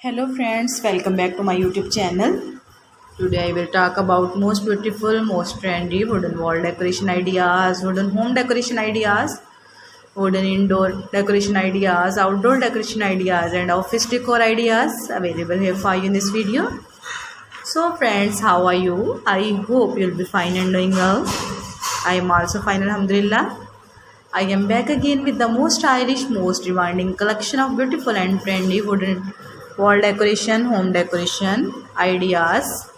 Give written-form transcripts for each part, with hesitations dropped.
Hello friends, welcome back to my YouTube channel. Today I will talk about most beautiful, most trendy wooden wall decoration ideas, wooden home decoration ideas, wooden indoor decoration ideas, outdoor decoration ideas and office decor ideas available here for you in this video. So friends, how are you? I hope you'll be fine and doing well. I am also fine, alhamdulillah. I am back again with the most stylish, most demanding collection of beautiful and trendy wooden wall decoration, home decoration ideas.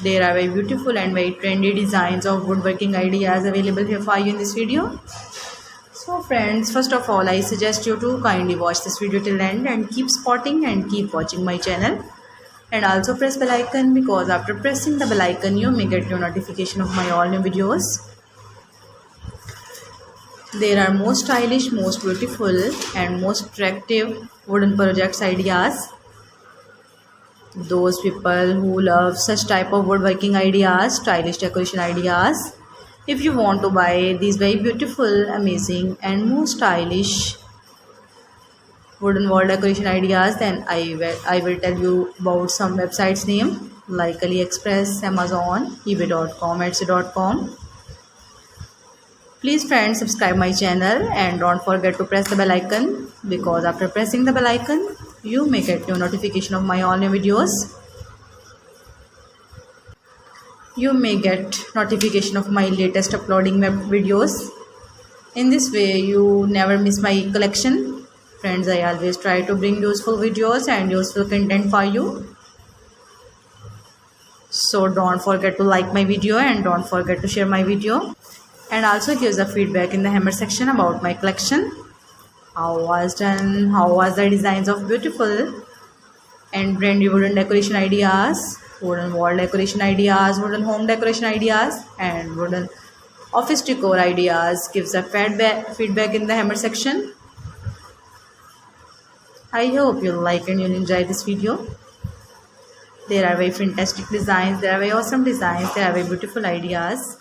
There are very beautiful and very trendy designs of woodworking ideas available here for you in this video. So friends, first of all, I suggest you to kindly watch this video till end and keep spotting and keep watching my channel. And also press bell icon, because after pressing the bell icon, you may get your notification of my all new videos. There are most stylish, most beautiful and most attractive wooden projects ideas. Those people who love such type of woodworking ideas, stylish decoration ideas. If you want to buy these very beautiful, amazing and most stylish wooden wall decoration ideas, then I will tell you about some websites name like AliExpress, Amazon, eBay.com, Etsy.com. Please friends, subscribe my channel and don't forget to press the bell icon, because after pressing the bell icon you may get your notification of my all new videos. You may get notification of my latest uploading videos. In this way you never miss my collection. Friends, I always try to bring useful videos and useful content for you. So don't forget to like my video and don't forget to share my video. And also give the feedback in the hammer section about my collection. How was the designs of beautiful and trendy wooden decoration ideas, wooden wall decoration ideas, wooden home decoration ideas and wooden office decor ideas. Give the feedback in the hammer section. I hope you'll like and you'll enjoy this video. There are very fantastic designs, there are very awesome designs, there are very beautiful ideas.